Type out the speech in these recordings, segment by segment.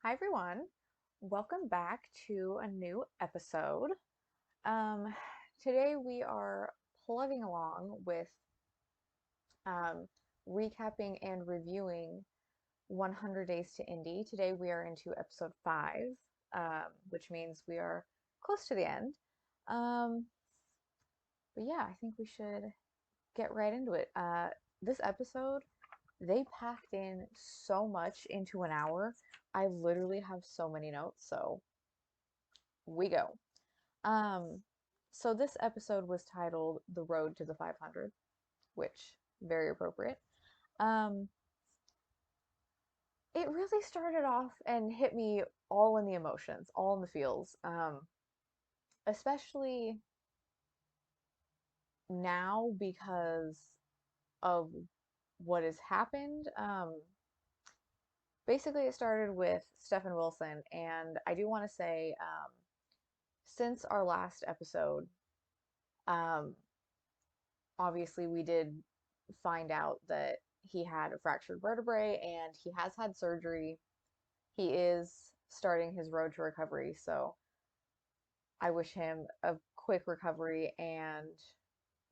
Hi everyone. Welcome back to a new episode. Um, Today we are plugging along with um, recapping and reviewing 100 Days to Indy. Today we are into episode 5, which means we are close to the end. Um, but yeah, I think we should get right into it. This episode, they packed in so much into an hour. I literally have so many notes, so we go. Um, so this episode was titled The Road to the 500, which very appropriate. Um, it really started off and hit me all in the emotions, all in the feels. Especially now because of what has happened. Basically, it started with Stefan Wilson, and I do want to say, since our last episode, um, obviously we did find out that he had a fractured vertebrae and he has had surgery. He is starting his road to recovery, so I wish him a quick recovery and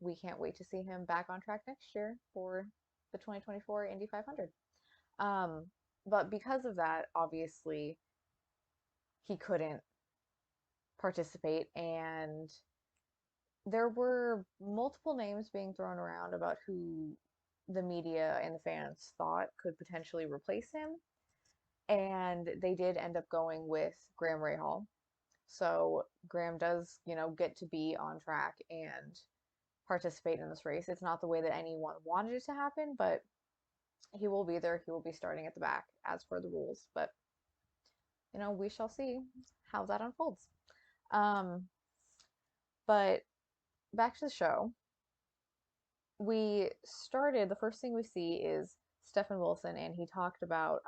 we can't wait to see him back on track next year for the 2024 Indy 500. Um, but because of that, obviously, he couldn't participate, and there were multiple names being thrown around about who the media and the fans thought could potentially replace him. And they did end up going with Graham Rahal. So Graham does, get to be on track and participate in this race. It's not the way that anyone wanted it to happen, but he will be there. He will be starting at the back as per the rules. But, we shall see how that unfolds. Um, but back to the show. The first thing we see is Stefan Wilson, and he talked about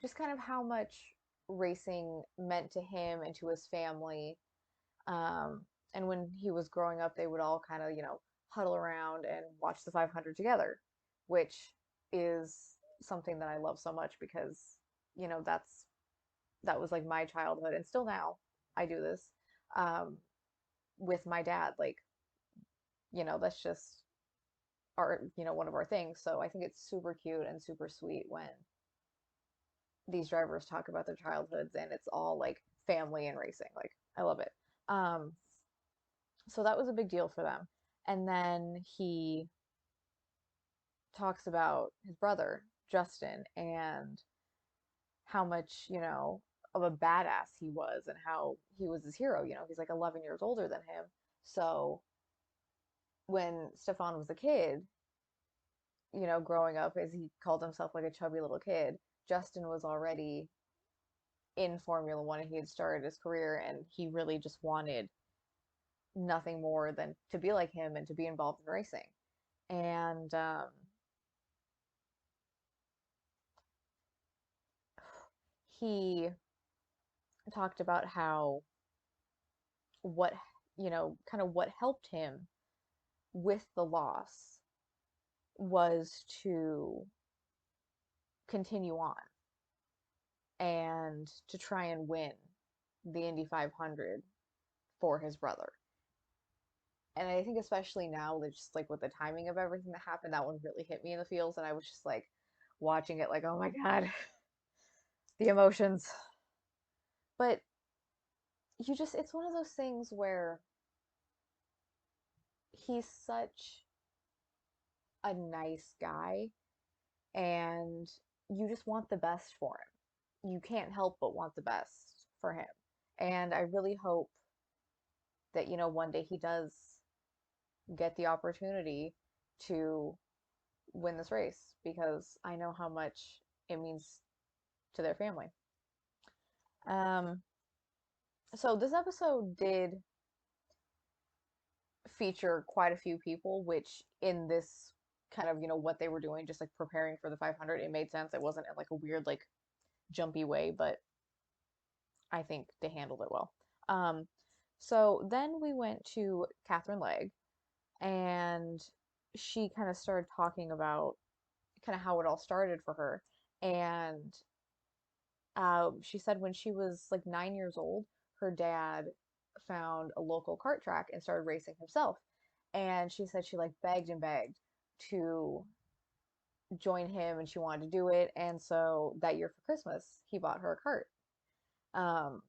just kind of how much racing meant to him and to his family. And when he was growing up, they would all kind of, huddle around and watch the 500 together, which is something that I love so much because, you know, that's that was like my childhood, and still now I do this um, with my dad. Like, that's just one of our things. So I think it's super cute and super sweet when these drivers talk about their childhoods and it's all like family and racing. Like, I love it. Um, so that was a big deal for them. And then he talks about his brother, Justin, and how much, of a badass he was and how he was his hero. He's like 11 years older than him. So when Stefan was a kid, growing up, as he called himself like a chubby little kid, Justin was already in Formula One and he had started his career and he really just wanted nothing more than to be like him and to be involved in racing. And he talked about how what, kind of what helped him with the loss was to continue on and to try and win the Indy 500 for his brother. And I think especially now, just like with the timing of everything that happened, that one really hit me in the feels, and I was just like watching it, like, oh my god, the emotions. But it's one of those things where he's such a nice guy, and you just want the best for him. You can't help but want the best for him. And I really hope that, one day he does get the opportunity to win this race because I know how much it means to their family. Um, so this episode did feature quite a few people, which in this kind of, what they were doing, just like preparing for the 500, it made sense. It wasn't in like a weird, like jumpy way, but I think they handled it well. Um, so then we went to Catherine Legg, and she kind of started talking about kind of how it all started for her. And She said when she was like 9 years old, her dad found a local kart track and started racing himself. And she said she like begged and begged to join him and she wanted to do it. And so that year for Christmas, he bought her a cart. Um,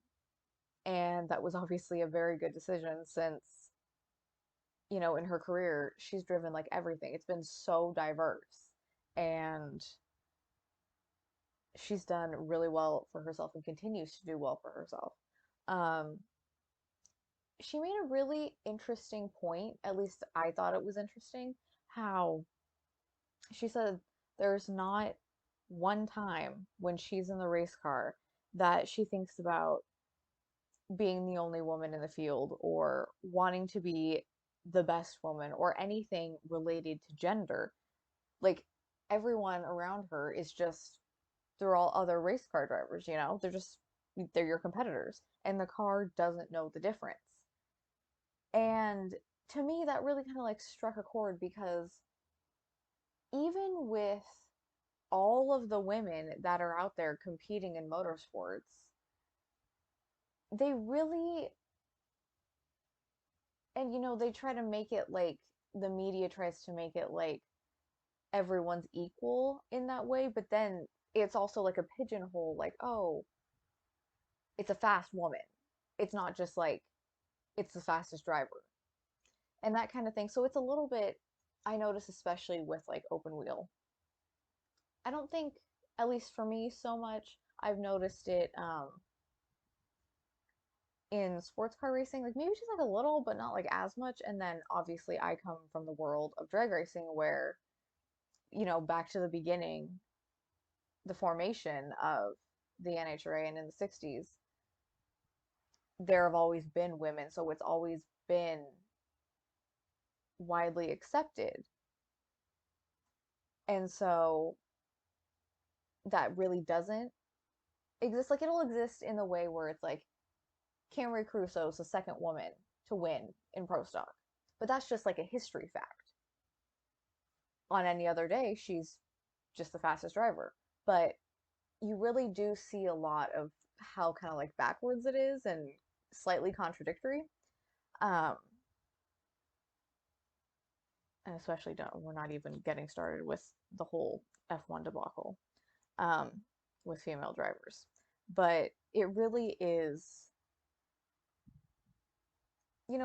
and that was obviously a very good decision since, in her career, she's driven like everything. It's been so diverse. And she's done really well for herself and continues to do well for herself. Um, she made a really interesting point, at least I thought it was interesting, how she said there's not one time when she's in the race car that she thinks about being the only woman in the field or wanting to be the best woman or anything related to gender. Like everyone around her is just they're all other race car drivers, they're your competitors and the car doesn't know the difference. And to me that really kind of like struck a chord because even with all of the women that are out there competing in motorsports, they really, and they try to make it like the media tries to make it like everyone's equal in that way, but then it's also like a pigeonhole, like, oh, it's a fast woman. It's not just like it's the fastest driver and that kind of thing. So it's a little bit, I notice, especially with like open wheel. I don't think, at least for me, so much. I've noticed it in sports car racing, like maybe just like a little, but not like as much. And then obviously, I come from the world of drag racing where, back to the beginning, the formation of the NHRA and in the 60s, there have always been women. So it's always been widely accepted. And so that really doesn't exist. Like it'll exist in the way where it's like Camry Crusoe's the second woman to win in Pro Stock. But that's just like a history fact. On any other day, she's just the fastest driver. But you really do see a lot of how kind of like backwards it is and slightly contradictory. Um, and especially we're not even getting started with the whole F1 debacle um, with female drivers. But it really is,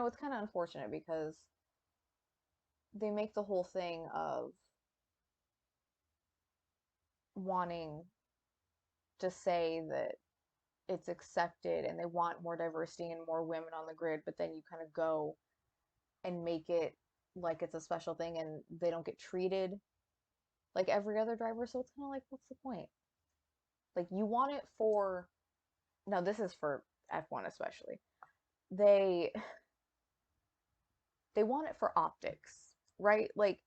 it's kind of unfortunate because they make the whole thing of wanting to say that it's accepted and they want more diversity and more women on the grid, but then you kind of go and make it like it's a special thing and they don't get treated like every other driver. So it's kind of like, what's the point? Like, you want it for, now this is for F1 especially. They they want it for optics, right? Like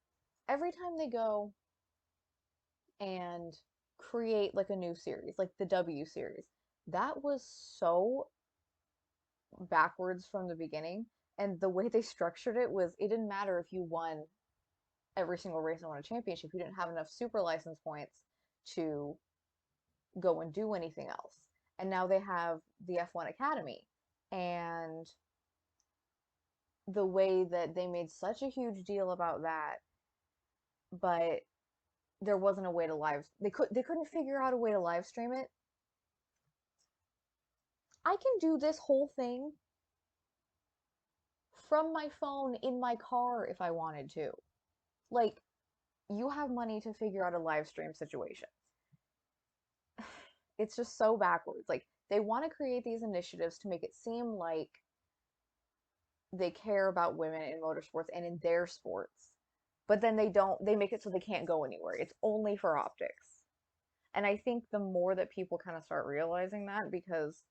every time they go and create like a new series, like the W series, that was so backwards from the beginning. And the way they structured it was it didn't matter if you won every single race and won a championship, you didn't have enough super license points to go and do anything else. And now they have the F1 Academy. And the way that they made such a huge deal about that, but there wasn't a way to they couldn't figure out a way to live stream it. I can do this whole thing from my phone in my car if I wanted to. Like, you have money to figure out a live stream situation. It's just so backwards. Like, they want to create these initiatives to make it seem like they care about women in motorsports and in their sports. But then they make it so they can't go anywhere. It's only for optics. And I think the more that people kind of start realizing that because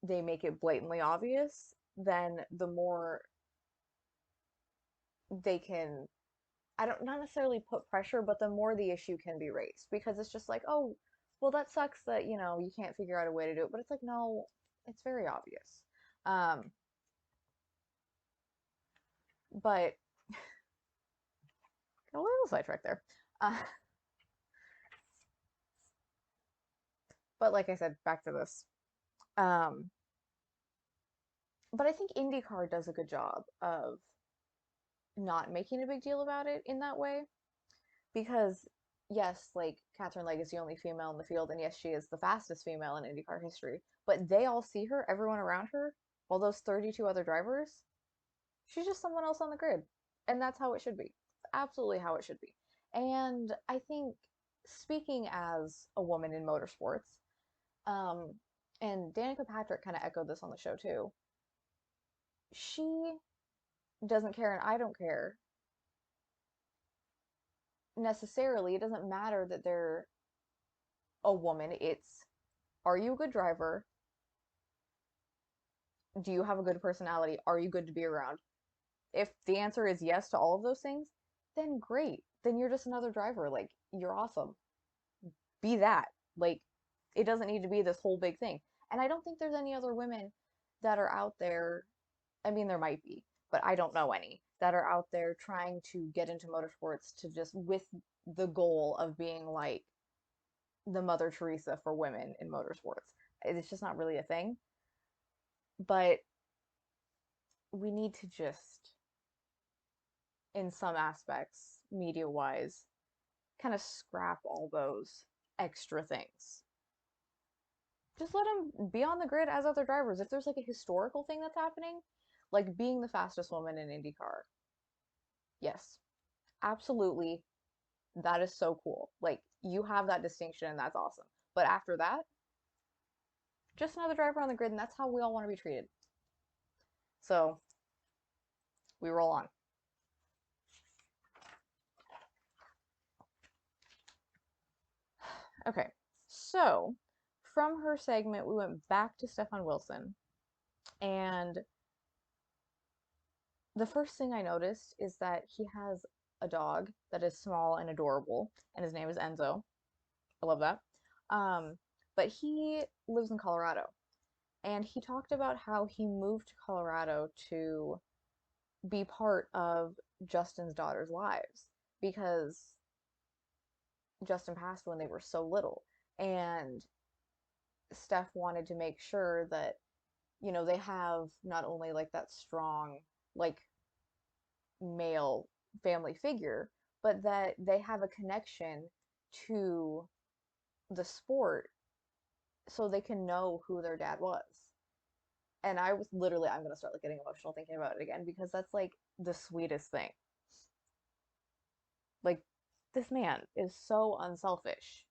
they make it blatantly obvious, then the more they can, I don't, not necessarily put pressure, but the more the issue can be raised because it's just like, oh, well, that sucks that, you can't figure out a way to do it. But it's like, no, it's very obvious. Um, but a little sidetrack there. Uh, But like I said, back to this. Um, but I think IndyCar does a good job of not making a big deal about it in that way because yes, like Catherine Legg is the only female in the field, and yes, she is the fastest female in IndyCar history. But they all see her, everyone around her, all those 32 other drivers, she's just someone else on the grid. And that's how it should be. Absolutely how it should be. And I think speaking as a woman in motorsports, um, and Danica Patrick kind of echoed this on the show too. She doesn't care, and I don't care necessarily. It doesn't matter that they're a woman. It's, are you a good driver? Do you have a good personality? Are you good to be around? If the answer is yes to all of those things, then great. Then you're just another driver. Like, you're awesome. Be that. Like, it doesn't need to be this whole big thing. And I don't think there's any other women that are out there. I mean, there might be, but I don't know any that are out there trying to get into motorsports to just with the goal of being like the Mother Teresa for women in motorsports. It's just not really a thing. But we need to just, in some aspects, media wise, kind of scrap all those extra things. Just let them be on the grid as other drivers. If there's like a historical thing that's happening, like being the fastest woman in IndyCar, yes, absolutely, that is so cool. Like, you have that distinction and that's awesome. But after that, just another driver on the grid, and that's how we all want to be treated. So we roll on. Okay, so from her segment, we went back to Stefan Wilson, and the first thing I noticed is that he has a dog that is small and adorable, and his name is Enzo. I love that. Um, but he lives in Colorado, and he talked about how he moved to Colorado to be part of Justin's daughter's lives because Justin passed when they were so little, and Steph wanted to make sure that they have not only like that strong like male family figure, but that they have a connection to the sport so they can know who their dad was. And I was literally, I'm gonna start like getting emotional thinking about it again because that's like the sweetest thing. Like, this man is so unselfish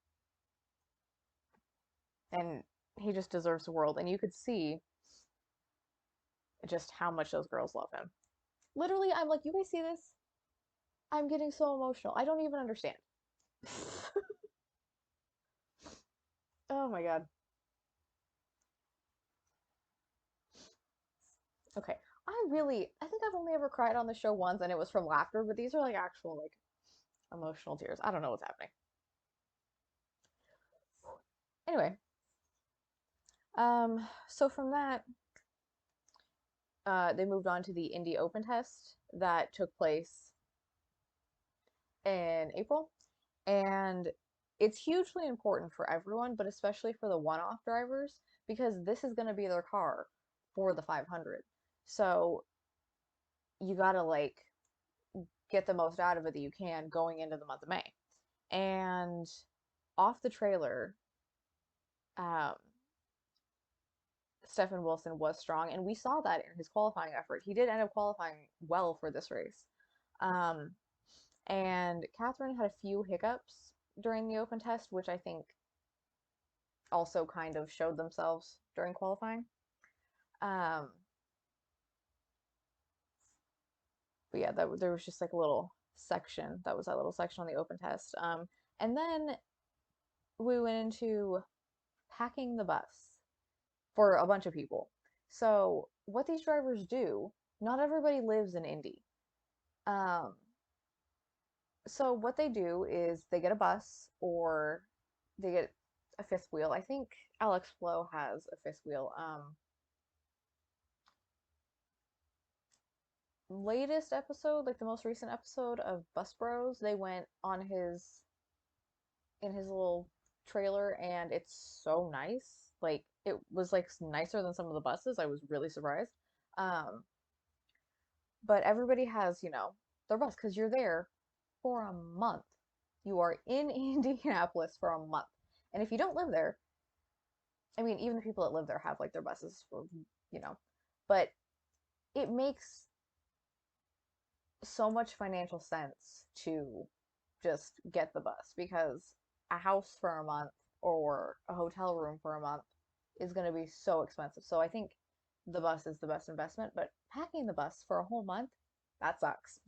and he just deserves the world. And you could see just how much those girls love him. Literally, I'm like, you guys see this? I'm getting so emotional. I don't even understand. Oh my god. Okay. I think I've only ever cried on the show once and it was from laughter, but these are like actual, like, emotional tears. I don't know what's happening. Anyway, so from that, they moved on to the Indy Open test that took place in April. And it's hugely important for everyone, but especially for the one-off drivers, because this is going to be their car for the 500. So you got to like get the most out of it that you can going into the month of May. And off the trailer, um, Stefan Wilson was strong, and we saw that in his qualifying effort. He did end up qualifying well for this race. Um, and Catherine had a few hiccups during the open test, which I think also kind of showed themselves during qualifying. Um, but yeah, there was just like a little section. That was that little section on the open test. And then we went into packing the bus for a bunch of people. So what these drivers do, not everybody lives in Indy. Um, so what they do is they get a bus or they get a fifth wheel. I think Alex Flo has a fifth wheel. Latest episode, like the most recent episode of Bus Bros, they went on his in his little trailer and it's so nice. Like it was like nicer than some of the buses. I was really surprised. Um, but everybody has, their bus because you're there for a month. You are in Indianapolis for a month. And if you don't live there, I mean, even the people that live there have like their buses for, you know, but it makes so much financial sense to just get the bus because a house for a month or a hotel room for a month is going to be so expensive. So I think the bus is the best investment, but packing the bus for a whole month, that sucks.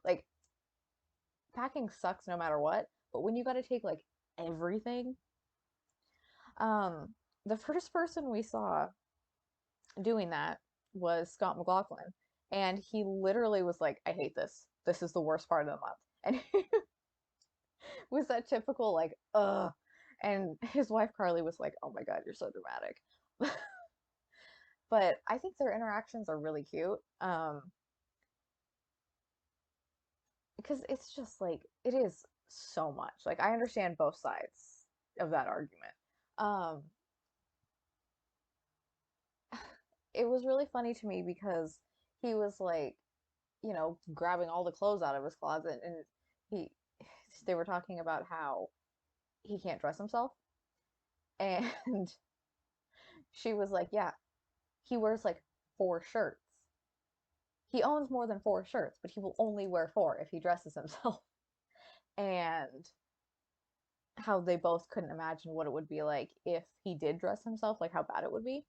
Like packing sucks no matter what, but when you got to take like everything, um the first person we saw doing that was Scott McLaughlin. And he literally was like, I hate this. This is the worst part of the month. And he was that typical, like, ugh. And his wife Carly was like, oh my God, you're so dramatic. But I think their interactions are really cute. Because it's just like, it is so much. Like, I understand both sides of that argument. Um, it was really funny to me because he was like, grabbing all the clothes out of his closet and he they were talking about how he can't dress himself and she was like, yeah, he wears like four shirts. He owns more than four shirts, but he will only wear four if he dresses himself. And how they both couldn't imagine what it would be like if he did dress himself, like how bad it would be,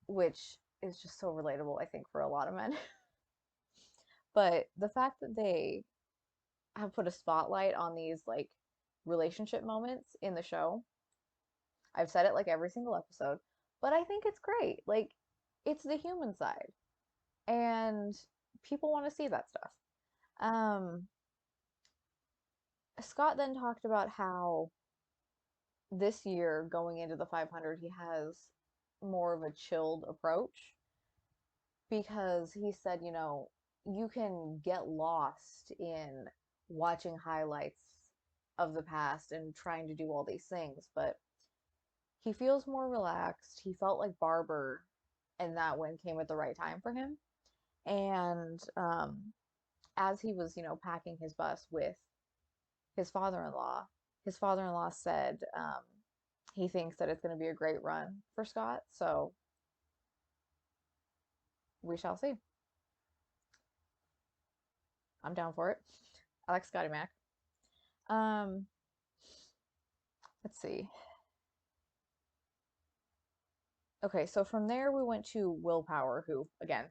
which is just so relatable, I think, for a lot of men. But the fact that they have put a spotlight on these like relationship moments in the show. I've said it like every single episode, but I think it's great. Like it's the human side and people want to see that stuff. Um Scott then talked about how this year going into the 500 he has more of a chilled approach because he said, you can get lost in watching highlights of the past and trying to do all these things, but he feels more relaxed. He felt like Barber, and that win came at the right time for him. And as he was, packing his bus with his father-in-law, his father-in-law said he thinks that it's going to be a great run for Scott. So we shall see. I'm down for it. I like Scotty Mac. Um, let's see. Okay, so from there we went to Willpower, who again,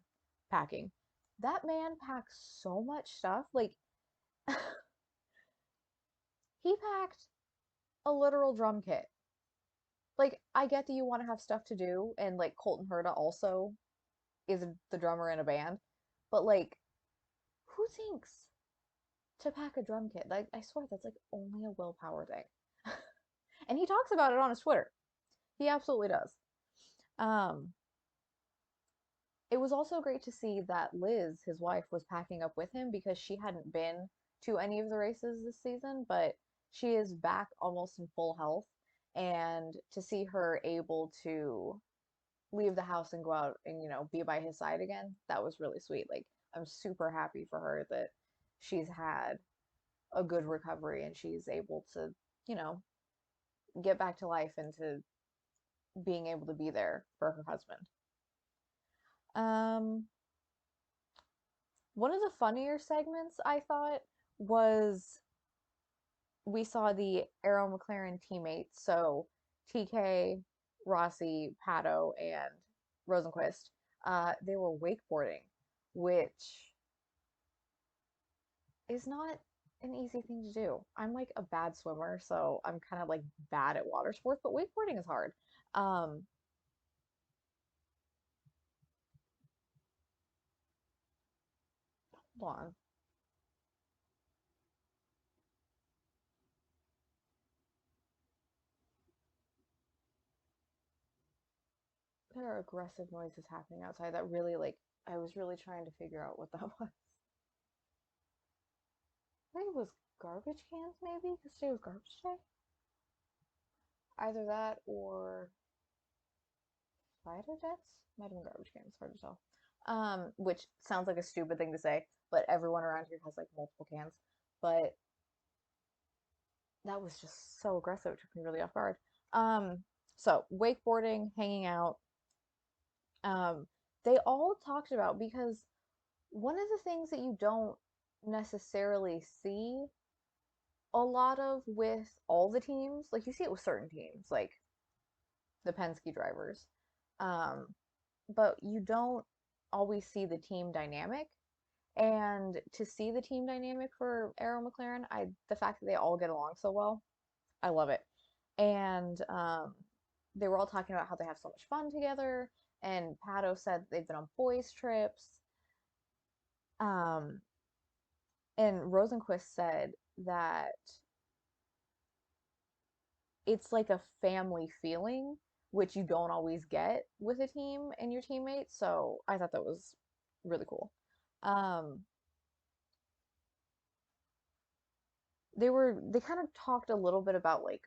packing. That man packs so much stuff. Like he packed a literal drum kit. Like I get that you want to have stuff to do, and like Colton Herta also is the drummer in a band, but like who thinks to pack a drum kit? Like I swear that's like only a Willpower thing. And he talks about it on his Twitter. He absolutely does. Um, it was also great to see that Liz, his wife, was packing up with him because she hadn't been to any of the races this season, but she is back almost in full health. And to see her able to leave the house and go out and, be by his side again, that was really sweet. Like, I'm super happy for her that she's had a good recovery and she's able to, you know, get back to life and to being able to be there for her husband. Um, One of the funnier segments I thought was we saw the Arrow McLaren teammates, so TK, Rossi, Pato, and Rosenquist. They were wakeboarding, which is not an easy thing to do. I'm like a bad swimmer, so I'm kind of like bad at water sports, but wakeboarding is hard. Um, Hold on. There are aggressive noises happening outside that really like I was really trying to figure out what that was. I think it was garbage cans maybe because today was garbage day. Either that or fighter jets? Might have been garbage cans, hard to tell. Which sounds like a stupid thing to say, but everyone around here has like multiple cans. But that was just so aggressive. It took me really off guard. Um, so wakeboarding, hanging out. Um, they all talked about because one of the things that you don't necessarily see a lot of with all the teams, like you see it with certain teams, like the Penske drivers, um, but you don't always see the team dynamic. And to see the team dynamic for Arrow McLaren, the fact that they all get along so well, I love it. And they were all talking about how they have so much fun together. And Pato said they've been on boys' trips. Um, and Rosenquist said that it's like a family feeling, which you don't always get with a team and your teammates. So I thought that was really cool. Um, they kind of talked a little bit about like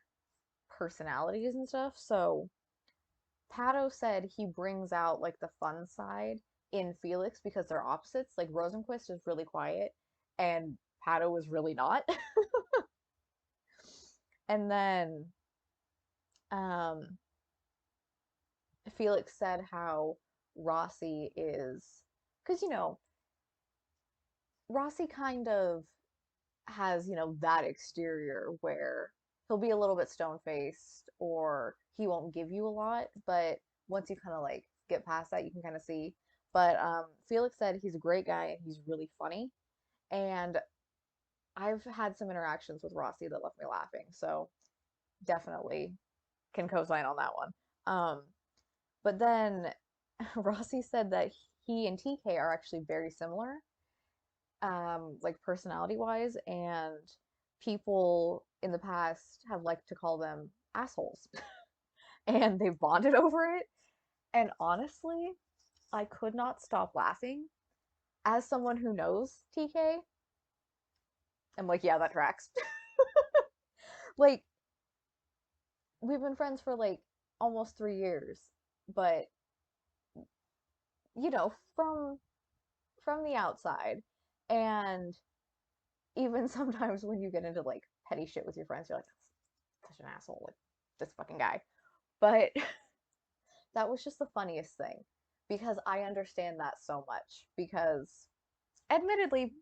personalities and stuff. So Pato said he brings out like the fun side in Felix because they're opposites. Like Rosenquist is really quiet and Pato is really not. And then um Felix said how Rossi is, because Rossi kind of has, that exterior where he'll be a little bit stone-faced or he won't give you a lot, but once you kind of like get past that, you can kind of see. But Felix said he's a great guy and he's really funny. And I've had some interactions with Rossi that left me laughing, so definitely can co-sign on that one. But then Rossi said that he and TK are actually very similar, like personality wise, and people in the past have liked to call them assholes, and they've bonded over it. And honestly, I could not stop laughing. As someone who knows TK, I'm like, yeah, that tracks. Like, we've been friends for like almost 3 years, but from the outside, and even sometimes when you get into like petty shit with your friends, you're like, that's such an asshole, like this fucking guy. But that was just the funniest thing because I understand that so much. Because admittedly,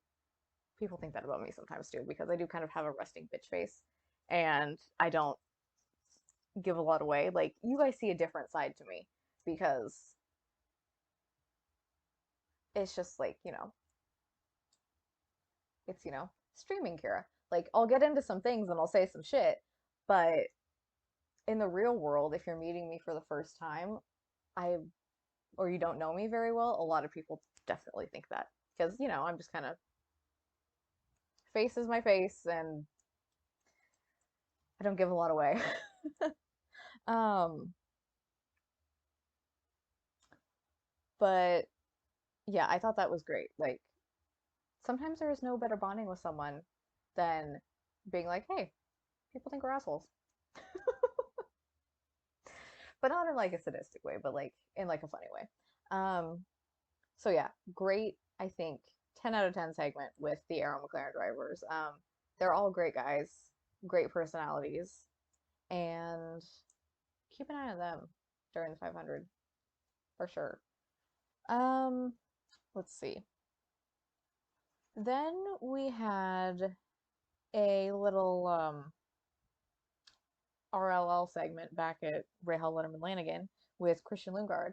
people think that about me sometimes too, because I do kind of have a resting bitch face and I don't give a lot away. Like, you guys see a different side to me because it's just like, it's, streaming Kira. Like, I'll get into some things and I'll say some shit, but in the real world, if you're meeting me for the first time, I or you don't know me very well, a lot of people definitely think that because, I'm just kind of face is my face and I don't give a lot away. um, but yeah, I thought that was great. Like, sometimes there is no better bonding with someone than being like, hey, people think we're assholes. But not in like a sadistic way, but like in like a funny way. Um, so yeah, great, I think 10 out of 10 segment with the Arrow McLaren drivers. They're all great guys, great personalities, and keep an eye on them during the 500 for sure. Um, let's see. Then we had a little RLL segment back at Rahal Letterman Lanigan with Christian Lundgaard.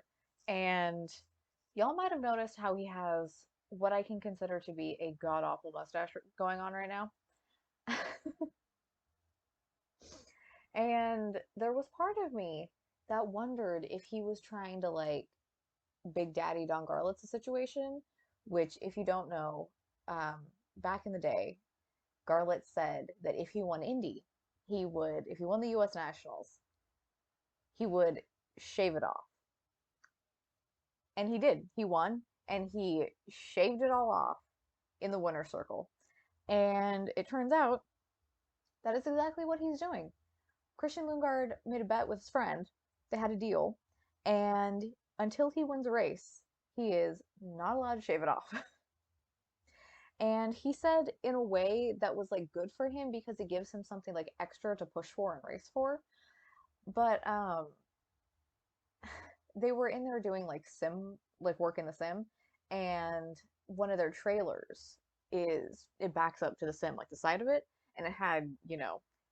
And y'all might have noticed how he has what I can consider to be a god awful mustache going on right now. And there was part of me that wondered if he was trying to like Big Daddy Don Garlitz's situation, which, if you don't know, back in the day, Garlitz said that if he won Indy, if he won the U.S. Nationals, he would shave it off. And he did. He won, and he shaved it all off in the winner's circle. And it turns out that is exactly what he's doing. Christian Lundgaard made a bet with his friend. They had a deal, and until he wins a race, he is not allowed to shave it off. And he said in a way that was like good for him because it gives him something like extra to push for and race for. But they were in there doing like sim, like work in the sim, and one of their trailers is it backs up to the sim, like the side of it, and it had,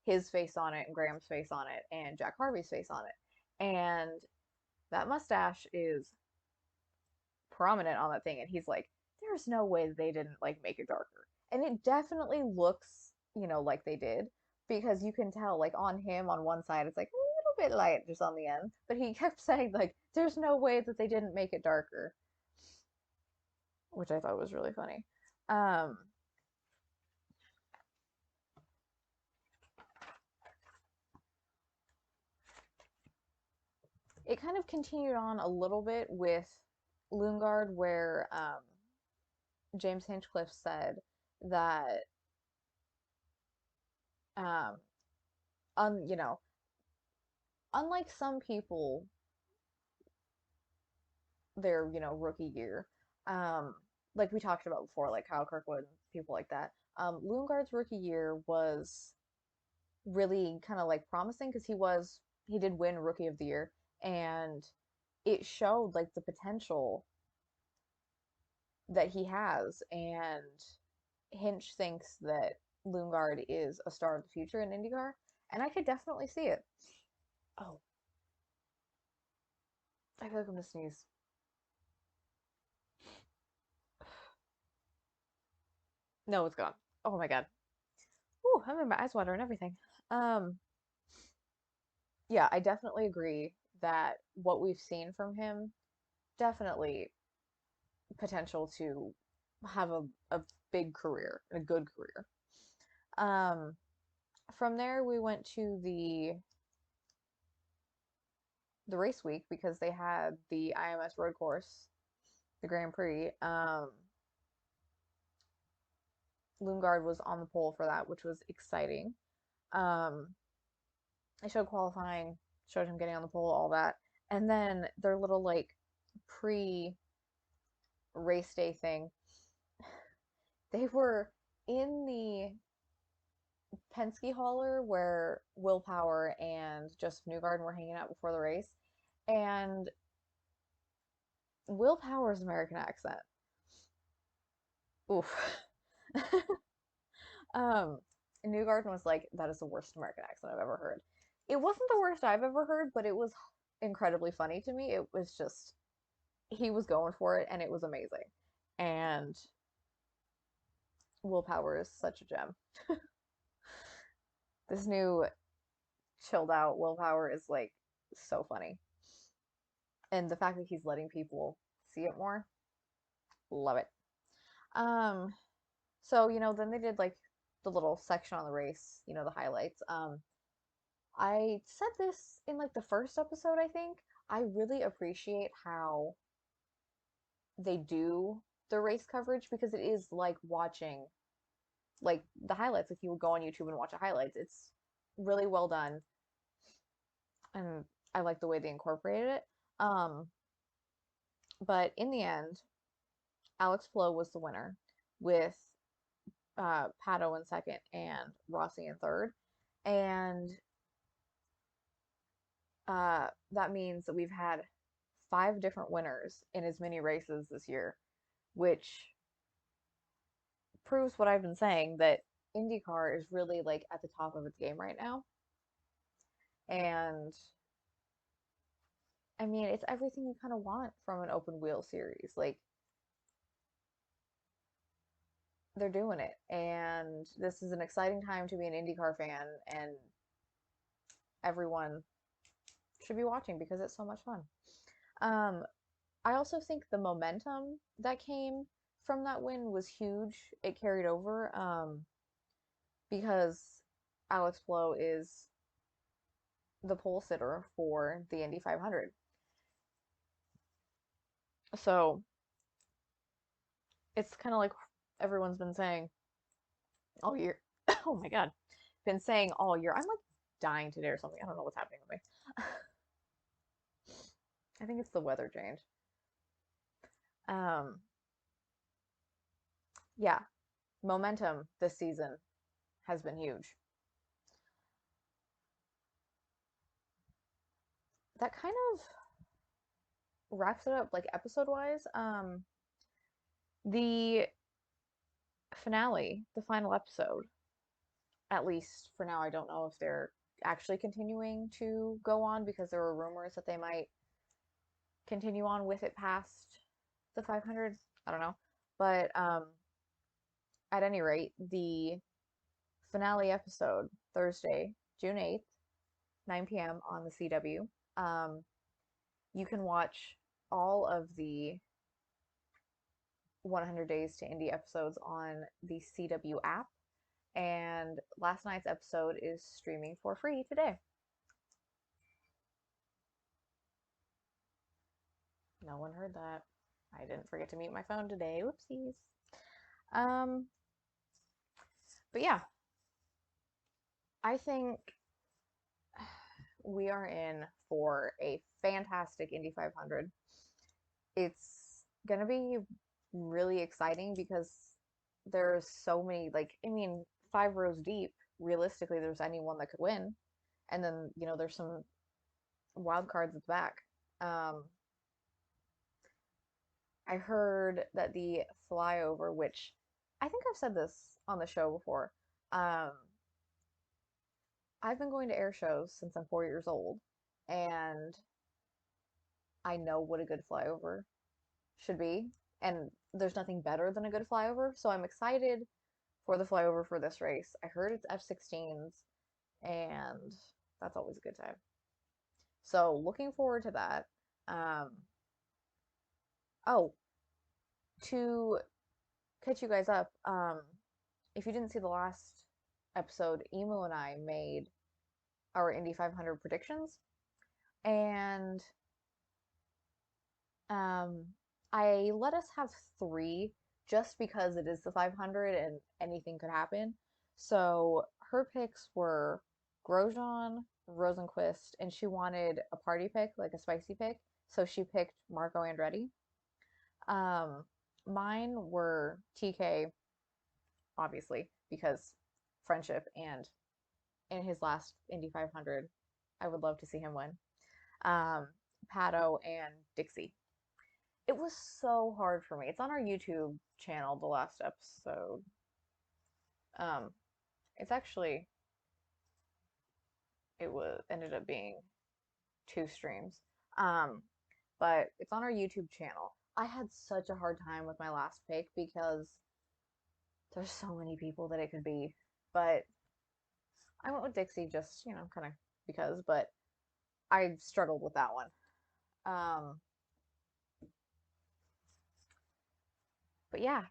his face on it and Graham's face on it and Jack Harvey's face on it. And that mustache is prominent on that thing, and he's like, there's no way that they didn't like make it darker. And it definitely looks, like they did, because you can tell like on him on one side it's like a little bit light just on the end, but he kept saying like there's no way that they didn't make it darker, which I thought was really funny. Um it kind of continued on a little bit with Lungard where James Hinchcliffe said that um you know, unlike some people their, rookie year. Um, like we talked about before, like Kyle Kirkwood, people like that. Lundgaard's rookie year was really kind of like promising because he did win Rookie of the Year, and it showed like the potential that he has. And Hinch thinks that Lundgaard is a star of the future in IndyCar, and I could definitely see it. Oh, I feel like I'm gonna sneeze. No, it's gone. Oh my god. Ooh, I'm in my eyes water and everything. Um, yeah, I definitely agree that what we've seen from him definitely potential to have a big career, a good career. Um, from there we went to the race week because they had the IMS road course, the Grand Prix. Lundgaard was on the pole for that, which was exciting. Um, I showed qualifying, showed him getting on the pole, all that. And then their little like pre race day thing, they were in the Penske hauler where Will Power and Joseph Newgarden were hanging out before the race. And Will Power's American accent. Oof. um, Newgarden was like, that is the worst American accent I've ever heard. It wasn't the worst I've ever heard, but it was incredibly funny to me. It was just, he was going for it and it was amazing. And Will Power is such a gem. This new chilled out Will Power is like so funny. And the fact that he's letting people see it more, love it. Um, so then they did like the little section on the race, the highlights. I said this in like the first episode, I think. I really appreciate how they do the race coverage because it is like watching like the highlights. If you would go on YouTube and watch the highlights, it's really well done, and I like the way they incorporated it. Um, but in the end, Alex Palou was the winner with Pato in second and Rossi in third. And that means that we've had 5 different winners in as many races this year, which proves what I've been saying that IndyCar is really like at the top of its game right now. And I mean, it's everything you kind of want from an open wheel series. Like, they're doing it. And this is an exciting time to be an IndyCar fan, and everyone should be watching because it's so much fun. Um, I also think the momentum that came from that win was huge. It carried over because Alex Palou is the pole sitter for the Indy 500. So it's kind of like everyone's been saying all year. Oh my God. Been saying all year. I'm like dying today or something. I don't know what's happening with me. I think it's the weather change. Um, yeah, momentum this season has been huge. That kind of wraps it up, like episode wise. The finale, the final episode, at least for now, I don't know if they're actually continuing to go on because there were rumors that they might continue on with it past the 500. I don't know. But at any rate, the finale episode, Thursday, June 8th, 9 p.m. on the CW. Um, you can watch all of the 100 Days to Indy episodes on the CW app. And last night's episode is streaming for free today. No one heard that. I didn't forget to mute my phone today. Whoopsies. Um, but yeah, I think we are in for a fantastic Indy 500. It's gonna be really exciting because there's so many, like, I mean, 5 rows deep. Realistically, there's anyone that could win, and then there's some wild cards at the back. Um, I heard that the flyover, which I think I've said this on the show before. Um, I've been going to air shows since I'm 4 years old, and I know what a good flyover should be, and there's nothing better than a good flyover. So I'm excited for the flyover for this race. I heard it's F-16s, and that's always a good time. So looking forward to that. Oh, to catch you guys up, if you didn't see the last episode, Emo and I made our Indy 500 predictions, and um, I let us have three just because it is the 500 and anything could happen. So her picks were Grosjean, Rosenquist, and she wanted a party pick, like a spicy pick. So she picked Marco Andretti. Um, Mine were TK, obviously, because friendship, and in his last Indy 500, I would love to see him win. Um, Pato and Dixie. It was so hard for me. It's on our YouTube channel, the last episode. Um, it's actually it was ended up being 2 streams. Um, but it's on our YouTube channel. I had such a hard time with my last pick because there's so many people that it could be. But I went with Dixie just, kind of because, but I struggled with that one. But yeah,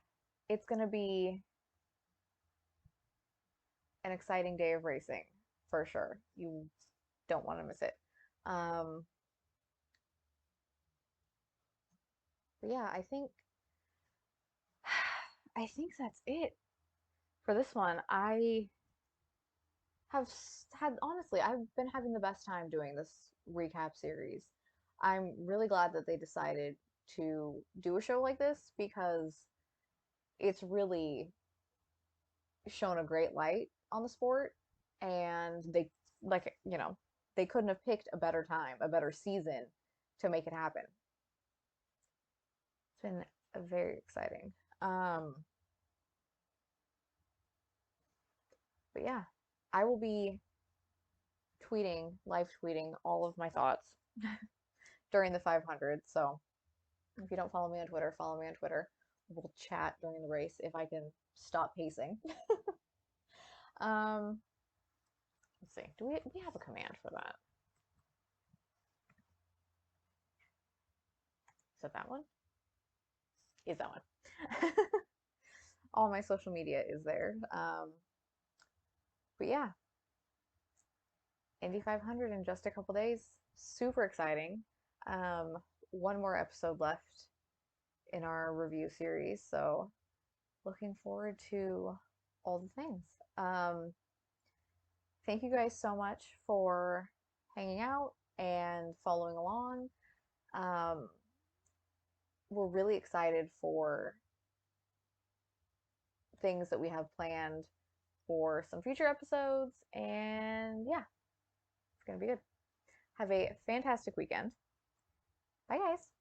it's gonna be an exciting day of racing for sure. You don't want to miss it. Um, but yeah, I think that's it for this one. I have had honestly, I've been having the best time doing this recap series. I'm really glad that they decided to do a show like this because it's really shown a great light on the sport, and they, like, they couldn't have picked a better time, a better season to make it happen. It's been very exciting. Um, but yeah, I will be live tweeting all of my thoughts during the 500. So if you don't follow me on Twitter, follow me on Twitter. We'll chat during the race if I can stop pacing. um, let's see. Do we have a command for that? Is it that one? Is that one? All my social media is there. But yeah, Indy 500 in just a couple days. Super exciting. Um, one more episode left in our review series, so looking forward to all the things. thank you guys so much for hanging out and following along. Um, we're really excited for things that we have planned for some future episodes. And yeah, it's going to be good. Have a fantastic weekend. Bye, guys.